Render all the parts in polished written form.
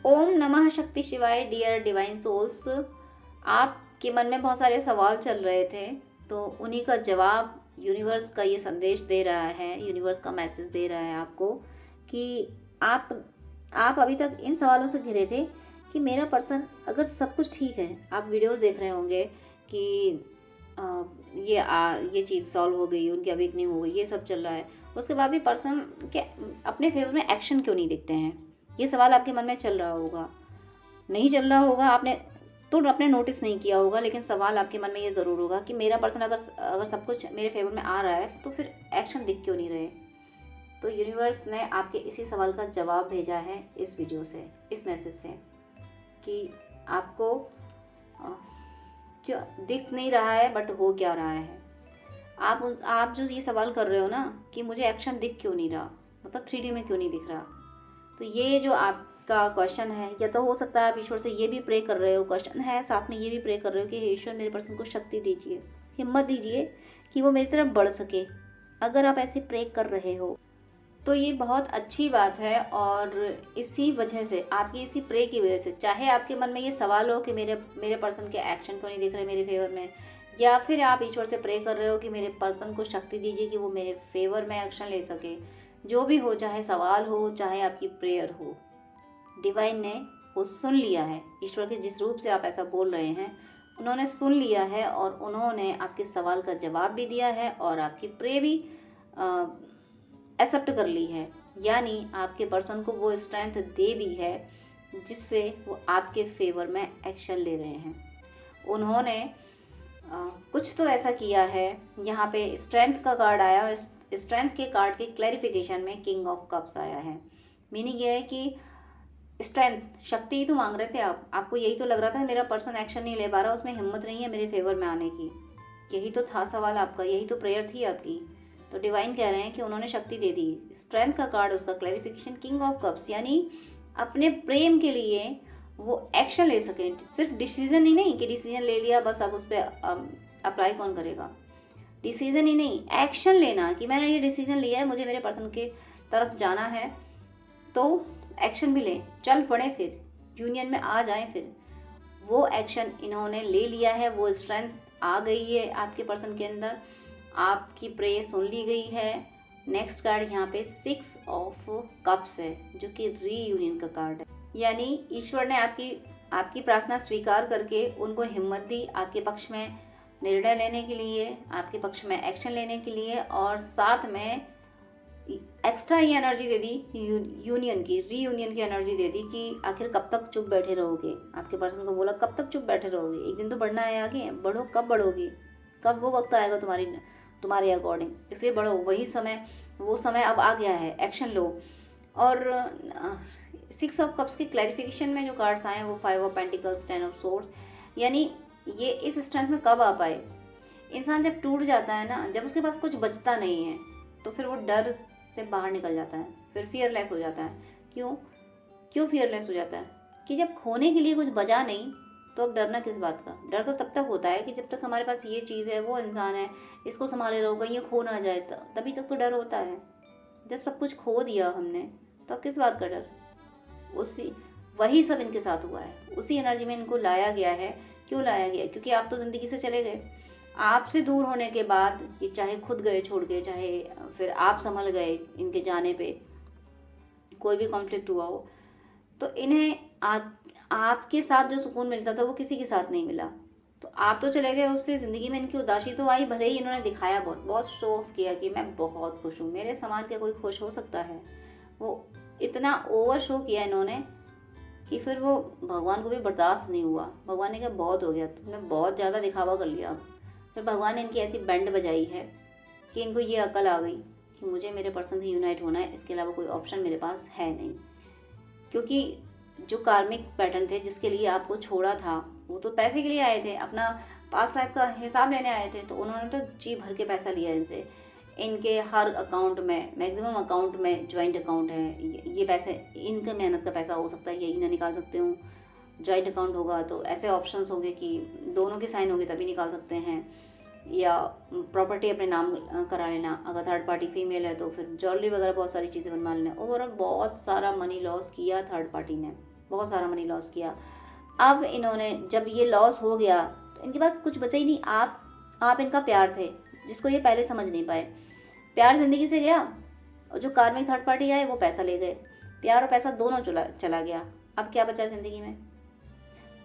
ओम नमः शक्ति शिवाय। डियर डिवाइन सोल्स, आपके मन में बहुत सारे सवाल चल रहे थे, तो उन्हीं का जवाब यूनिवर्स का ये संदेश दे रहा है, यूनिवर्स का मैसेज दे रहा है आपको कि आप अभी तक इन सवालों से घिरे थे कि मेरा पर्सन, अगर सब कुछ ठीक है, आप वीडियोस देख रहे होंगे कि ये चीज़ सॉल्व हो गई, उनकी अवेकनिंग हो गई, ये सब चल रहा है, उसके बाद भी पर्सन के अपने फेवर में एक्शन क्यों नहीं दिखते हैं? ये सवाल आपके मन में चल रहा होगा। नहीं चल रहा होगा, आपने नोटिस नहीं किया होगा, लेकिन सवाल आपके मन में ये ज़रूर होगा कि मेरा पर्सन अगर सब कुछ मेरे फेवर में आ रहा है तो फिर एक्शन दिख क्यों नहीं रहे? तो यूनिवर्स ने आपके इसी सवाल का जवाब भेजा है इस वीडियो से, इस मैसेज से, कि आपको क्यों दिख नहीं रहा है, बट हो क्या रहा है। आप जो ये सवाल कर रहे हो ना कि मुझे एक्शन दिख क्यों नहीं रहा, मतलब 3D में क्यों नहीं दिख रहा, तो ये जो आपका क्वेश्चन है, या तो हो सकता है आप ईश्वर से ये भी प्रे कर रहे हो, क्वेश्चन है साथ में ये भी प्रे कर रहे हो कि हे ईश्वर, मेरे पर्सन को शक्ति दीजिए, हिम्मत दीजिए कि वो मेरी तरफ बढ़ सके। अगर आप ऐसे प्रे कर रहे हो तो ये बहुत अच्छी बात है, और इसी वजह से, आपकी इसी प्रे की वजह से, चाहे आपके मन में ये सवाल हो कि मेरे पर्सन के एक्शन क्यों नहीं दिख रहे मेरे फेवर में, या फिर आप ईश्वर से प्रे कर रहे हो कि मेरे पर्सन को शक्ति दीजिए कि वो मेरे फेवर में एक्शन ले सके, जो भी हो, चाहे सवाल हो चाहे आपकी प्रेयर हो, डिवाइन ने वो सुन लिया है। ईश्वर के जिस रूप से आप ऐसा बोल रहे हैं, उन्होंने सुन लिया है, और उन्होंने आपके सवाल का जवाब भी दिया है और आपकी प्रे भी एक्सेप्ट कर ली है। यानी आपके पर्सन को वो स्ट्रेंथ दे दी है जिससे वो आपके फेवर में एक्शन ले रहे हैं। उन्होंने कुछ तो ऐसा किया है। यहाँ पे स्ट्रेंथ का कार्ड आया, और स्ट्रेंथ के कार्ड के क्लैरिफिकेशन में किंग ऑफ कप्स आया है। मीनिंग ये है कि स्ट्रेंथ, शक्ति ही तो मांग रहे थे आपको यही तो लग रहा था मेरा पर्सन एक्शन नहीं ले पा रहा, उसमें हिम्मत नहीं है मेरे फेवर में आने की, यही तो था सवाल आपका, यही तो प्रेयर थी आपकी। तो डिवाइन कह रहे हैं कि उन्होंने शक्ति दे दी। स्ट्रेंथ का कार्ड, उसका क्लैरिफिकेशन किंग ऑफ कप्स, यानी अपने प्रेम के लिए वो एक्शन ले सके। सिर्फ डिसीजन ही नहीं कि डिसीजन ले लिया बस, अब उस पर अप्लाई कौन करेगा। डिसीजन ही नहीं, एक्शन लेना कि मैंने ये डिसीजन लिया है, मुझे मेरे पर्सन के तरफ जाना है, तो एक्शन भी लें, चल पड़े, फिर यूनियन में आ जाएं। फिर वो एक्शन इन्होंने ले लिया है, वो स्ट्रेंथ आ गई है आपके पर्सन के अंदर, आपकी प्रे सुन ली गई है। नेक्स्ट कार्ड यहाँ पे 6 ऑफ कप्स है, जो कि रीयूनियन का कार्ड है। यानी ईश्वर ने आपकी प्रार्थना स्वीकार करके उनको हिम्मत दी आपके पक्ष में निर्णय लेने के लिए, आपके पक्ष में एक्शन लेने के लिए, और साथ में एक्स्ट्रा ये एनर्जी दे दी यूनियन की, रीयूनियन की एनर्जी दे दी कि आखिर कब तक चुप बैठे रहोगे। आपके पर्सन को बोला कब तक चुप बैठे रहोगे, एक दिन तो बढ़ना है आगे, बढ़ो। कब बढ़ोगे? कब वो वक्त आएगा तुम्हारे अकॉर्डिंग, इसलिए बढ़ो। वो समय अब आ गया है, एक्शन लो। और 6 ऑफ कप्स के क्लैरिफिकेशन में जो कार्ड्स आए हैं वो 5 ऑफ पेंटिकल्स, 10 ऑफ सोर्ड्स, यानी ये इस स्ट्रेंथ में कब आ पाए। इंसान जब टूट जाता है ना, जब उसके पास कुछ बचता नहीं है, तो फिर वो डर से बाहर निकल जाता है, फिर फियरलेस हो जाता है। क्यों फियरलेस हो जाता है? कि जब खोने के लिए कुछ बचा नहीं, तो अब डरना किस बात का? डर तो तब तक होता है कि जब तक हमारे पास ये चीज़ है, वो इंसान है, इसको संभाले रहो, कहीं ये खो ना जाए, तभी तक तो डर होता है। जब सब कुछ खो दिया हमने, तो अब किस बात का डर? वही सब इनके साथ हुआ है, उसी एनर्जी में इनको लाया गया है। क्यों लाया गया? क्योंकि आप तो ज़िंदगी से चले गए। आपसे दूर होने के बाद ये चाहे खुद गए छोड़ के, चाहे फिर आप संभल गए इनके जाने पे, कोई भी कॉन्फ्लिक्ट हुआ हो, तो इन्हें आपके साथ जो सुकून मिलता था वो किसी के साथ नहीं मिला। तो आप तो चले गए, उससे ज़िंदगी में इनकी उदासी तो आई, भले ही इन्होंने दिखाया, बहुत शो ऑफ किया कि मैं बहुत खुश हूँ, मेरे समान के कोई खुश हो सकता है। वो इतना ओवर शो किया इन्होंने कि फिर वो भगवान को भी बर्दाश्त नहीं हुआ। भगवान ने कहा बहुत हो गया, तुमने बहुत ज़्यादा दिखावा कर लिया। फिर भगवान ने इनकी ऐसी बैंड बजाई है कि इनको ये अकल आ गई कि मुझे मेरे पर्सन से यूनाइट होना है, इसके अलावा कोई ऑप्शन मेरे पास है नहीं। क्योंकि जो कार्मिक पैटर्न थे जिसके लिए आपको छोड़ा था, वो तो पैसे के लिए आए थे, अपना पास्ट लाइफ का हिसाब लेने आए थे, तो उन्होंने तो जी भर के पैसा लिया इनसे। इनके हर अकाउंट में, मैक्सिमम अकाउंट में जॉइंट अकाउंट है, ये पैसे इनका मेहनत का पैसा हो सकता है, यही ना निकाल सकते हो। जॉइंट अकाउंट होगा तो ऐसे ऑप्शंस होंगे कि दोनों के साइन होंगे तभी निकाल सकते हैं, या प्रॉपर्टी अपने नाम करा लेना, अगर थर्ड पार्टी फीमेल है तो फिर ज्वेलरी वगैरह बहुत सारी चीज़ें बनवा लेना। ओवरऑल बहुत सारा मनी लॉस किया थर्ड पार्टी ने, बहुत सारा मनी लॉस किया। अब इन्होंने जब ये लॉस हो गया तो इनके पास कुछ बचा ही नहीं। आप इनका प्यार थे, जिसको ये पहले समझ नहीं पाए। प्यार जिंदगी से गया और जो कार्मिक थर्ड पार्टी आए वो पैसा ले गए। प्यार और पैसा दोनों चला गया। अब क्या बचा जिंदगी में?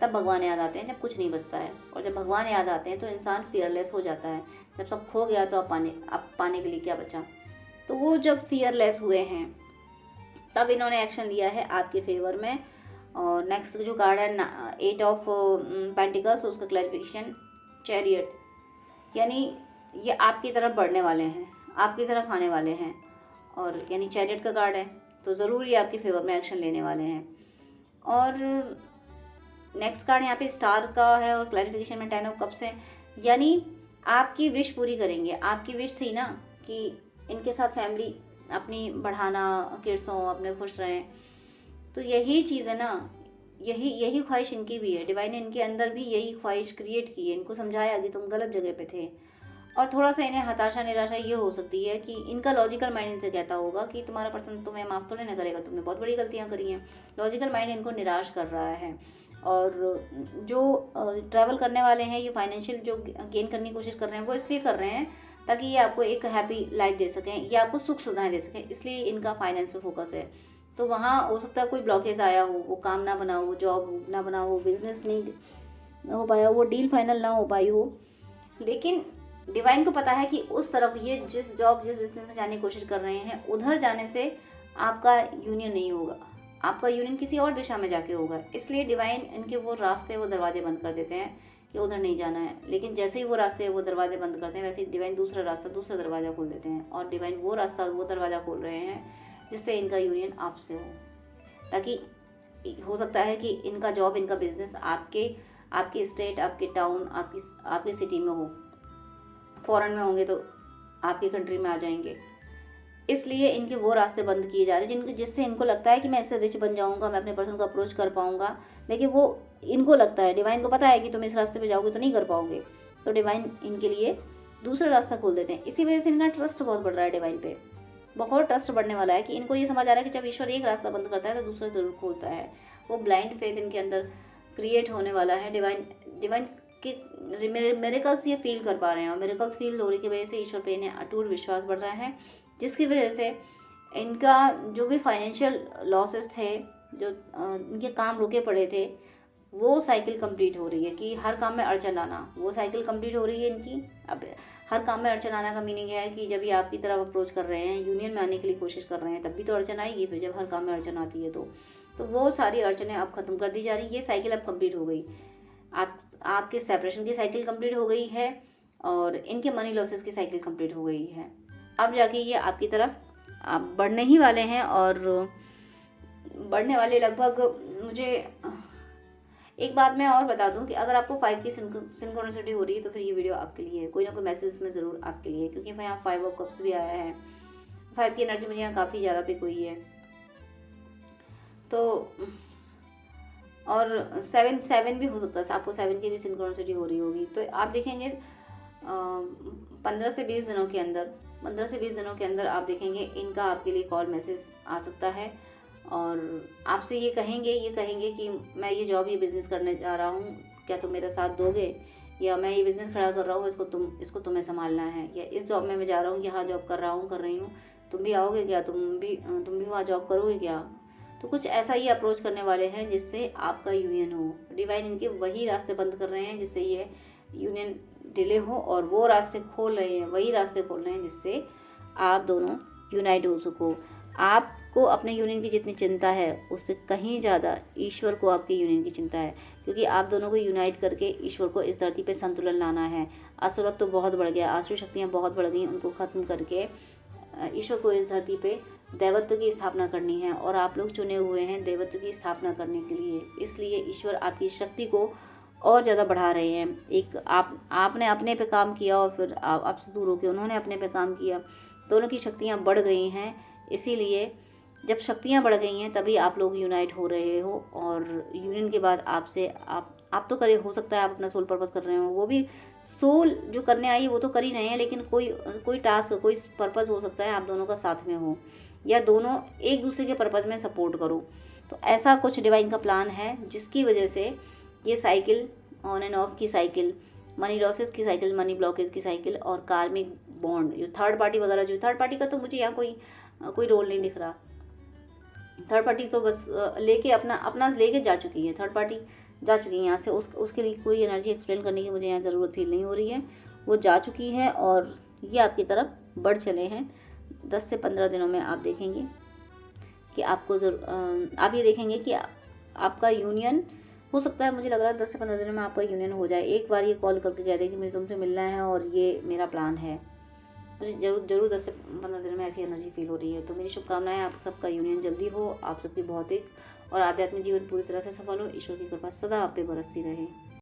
तब भगवान याद आते हैं जब कुछ नहीं बचता है, और जब भगवान याद आते हैं तो इंसान फियरलेस हो जाता है। जब सब खो गया तो अब पाने के लिए क्या बचा? तो वो जब फियरलेस हुए हैं तब इन्होंने एक्शन लिया है आपके फेवर में। और नेक्स्ट जो कार्ड है 8 ऑफ पेंटिकल्स, उसका क्लैरिफिकेशन चैरियट, यानी ये आपकी तरफ बढ़ने वाले हैं, आपकी तरफ आने वाले हैं, और यानी चैरियट का कार्ड है तो ज़रूर ये आपके फेवर में एक्शन लेने वाले हैं। और नेक्स्ट कार्ड यहाँ पे स्टार का है और क्लैरिफिकेशन में 10 ऑफ कप्स है, यानी आपकी विश पूरी करेंगे। आपकी विश थी ना कि इनके साथ फैमिली अपनी बढ़ाना, किड्स हों, अपने खुश रहें, तो यही चीज़ है ना, यही ख्वाहिश इनकी भी है। डिवाइन ने इनके अंदर भी यही ख्वाहिश क्रिएट की है, इनको समझाया कि तुम गलत जगह पे थे। और थोड़ा सा इन्हें हताशा निराशा ये हो सकती है कि इनका लॉजिकल माइंड इनसे कहता होगा कि तुम्हारा पर्सन तुम्हें माफ़ थोड़ी ना करेगा, तुमने बहुत बड़ी गलतियाँ करी हैं। लॉजिकल माइंड इनको निराश कर रहा है। और जो ट्रैवल करने वाले हैं, ये फाइनेंशियल जो गेन करने की कोशिश कर रहे हैं वो इसलिए कर रहे हैं ताकि ये आपको एक हैप्पी लाइफ दे सकें, ये आपको सुख सुविधाएं दे सकें, इसलिए इनका फाइनेंस पे फोकस है। तो वहाँ हो सकता है कोई ब्लॉकेज आया हो, वो काम ना बना हो, जॉब ना बना हो, बिजनेस नहीं हो पाया, वो डील फाइनल ना हो पाई हो। लेकिन डिवाइन को पता है कि उस तरफ ये जिस बिजनेस में जाने की कोशिश कर रहे हैं, उधर जाने से आपका यूनियन नहीं होगा, आपका यूनियन किसी और दिशा में जाके होगा। इसलिए डिवाइन इनके वो रास्ते, वो दरवाजे बंद कर देते हैं कि उधर नहीं जाना है। लेकिन जैसे ही वो रास्ते, वो दरवाजे बंद करते हैं, वैसे ही डिवाइन दूसरा रास्ता, दूसरा दरवाज़ा खोल देते हैं। और डिवाइन वो रास्ता, वो दरवाज़ा खोल रहे हैं जिससे इनका यूनियन आपसे हो, ताकि हो सकता है कि इनका जॉब, इनका बिजनेस आपके स्टेट, आपके टाउन, आपकी सिटी में हो। फॉरेन में होंगे तो आपकी कंट्री में आ जाएंगे। इसलिए इनके वो रास्ते बंद किए जा रहे हैं जिससे इनको लगता है कि मैं इससे रिच बन जाऊंगा, मैं अपने पर्सन को अप्रोच कर पाऊंगा। लेकिन वो इनको लगता है, डिवाइन को पता है कि तुम इस रास्ते पे जाओगे तो नहीं कर पाओगे, तो डिवाइन इनके लिए दूसरा रास्ता खोल देते हैं। इसी वजह से इनका ट्रस्ट बहुत बढ़ रहा है डिवाइन पे, बहुत ट्रस्ट बढ़ने वाला है कि इनको ये समझ आ रहा है कि जब ईश्वर एक रास्ता बंद करता है तो दूसरा जरूर खोलता है। वो ब्लाइंड फेथ इनके अंदर क्रिएट होने वाला है। डिवाइन के मिरेकल्स ये फील कर पा रहे हैं, और मिरेकल्स फील होने की वजह से ईश्वर पे इन्हें अटूट विश्वास बढ़ रहा है, जिसकी वजह से इनका जो भी फाइनेंशियल लॉसेस थे, जो इनके काम रुके पड़े थे, वो साइकिल कंप्लीट हो रही है कि हर काम में अड़चन आना, वो साइकिल कंप्लीट हो रही है इनकी। अब हर काम में अड़चन आना का मीनिंग है कि जब ये आपकी तरफ अप्रोच कर रहे हैं, यूनियन में आने के लिए कोशिश कर रहे हैं, तब भी तो अड़चन आएगी। फिर जब हर काम में अड़चन आती है तो वो सारी अड़चनें अब खत्म कर दी जा रही है। ये साइकिल अब कंप्लीट हो गई। आपके सेपरेशन की साइकिल कंप्लीट हो गई है, और इनके मनी लॉसेस की साइकिल कंप्लीट हो गई है। अब जाके ये आपकी तरफ आप बढ़ने ही वाले हैं, और बढ़ने वाले लगभग। मुझे एक बात मैं और बता दूं कि अगर आपको 5 की सिंक्रोनिसिटी हो रही है तो फिर ये वीडियो आपके लिए है। कोई ना कोई मैसेज में ज़रूर आपके लिए है, क्योंकि यहाँ 5 ऑफ कप्स भी आया है। 5 की एनर्जी मुझे यहाँ काफ़ी ज़्यादा पिक हुई है। तो और 7 भी हो सकता है, आपको 7 की भी सिंक्रोनिसिटी हो रही होगी। तो आप देखेंगे 15 से 20 दिनों के अंदर आप देखेंगे इनका आपके लिए कॉल मैसेज आ सकता है, और आपसे ये कहेंगे कि मैं ये जॉब, ये बिज़नेस करने जा रहा हूँ, क्या तुम मेरा साथ दोगे? या मैं ये बिज़नेस खड़ा कर रहा हूँ, इसको तुम्हें संभालना है। या इस जॉब में मैं जा रहा हूँ, यहाँ जॉब कर रही हूँ, तुम भी आओगे क्या? तुम भी वहाँ जॉब करोगे क्या? तो कुछ ऐसा ही अप्रोच करने वाले हैं जिससे आपका यूनियन हो। डिवाइन इनके वही रास्ते बंद कर रहे हैं जिससे ये यूनियन डिले हो, और वो रास्ते खोल रहे हैं, वही रास्ते खोल रहे हैं जिससे आप दोनों यूनाइट हो सको। आपको अपने यूनियन की जितनी चिंता है उससे कहीं ज़्यादा ईश्वर को आपके यूनियन की चिंता है, क्योंकि आप दोनों को यूनाइट करके ईश्वर को इस धरती पे संतुलन लाना है। असुरत तो बहुत बढ़ गया, आसुरी शक्तियाँ बहुत बढ़ गई, उनको ख़त्म करके ईश्वर को इस धरती पे दैवत्व की स्थापना करनी है, और आप लोग चुने हुए हैं दैवत्व की स्थापना करने के लिए। इसलिए ईश्वर आपकी शक्ति को और ज़्यादा बढ़ा रहे हैं। एक आपने अपने पे काम किया, और फिर आपसे दूर होकर उन्होंने अपने पे काम किया, दोनों की शक्तियाँ बढ़ गई हैं। इसीलिए जब शक्तियाँ बढ़ गई हैं तभी आप लोग यूनाइट हो रहे हो, और यूनियन के बाद आप तो करे, हो सकता है आप अपना सोल पर्पस कर रहे हो, वो भी सोल जो करने आई है वो तो कर ही रहे हैं, लेकिन कोई टास्क, कोई पर्पस हो सकता है आप दोनों का साथ में हो, या दोनों एक दूसरे के पर्पस में सपोर्ट करो। तो ऐसा कुछ डिवाइन का प्लान है जिसकी वजह से ये साइकिल, ऑन एंड ऑफ की साइकिल, मनी लॉसेस की साइकिल, मनी ब्लॉकेज की साइकिल और कार्मिक बॉन्ड, जो थर्ड पार्टी वगैरह, जो थर्ड पार्टी का तो मुझे यहाँ कोई रोल नहीं दिख रहा। थर्ड पार्टी तो बस लेके अपना लेके जा चुकी है, थर्ड पार्टी जा चुकी है यहाँ से, उसके लिए कोई एनर्जी एक्सप्लेन करने की मुझे यहाँ ज़रूरत फील नहीं हो रही है। वो जा चुकी है और ये आपकी तरफ बढ़ चले हैं। 10 से 15 दिनों में आप देखेंगे कि आप ये देखेंगे कि आपका यूनियन हो सकता है, मुझे लग रहा है 10 से 15 दिनों में आपका यूनियन हो जाए। एक बार ये कॉल करके कह दे कि मुझे तुमसे मिलना है और ये मेरा प्लान है। मुझे जरूर 10 से 15 दिनों में ऐसी एनर्जी फील हो रही है। तो मेरी शुभकामनाएं आप सबका यूनियन जल्दी हो, आप सबकी भौतिक और आध्यात्मिक जीवन पूरी तरह से सफल हो। ईश्वर की कृपा सदा आप पे बरसती रहे।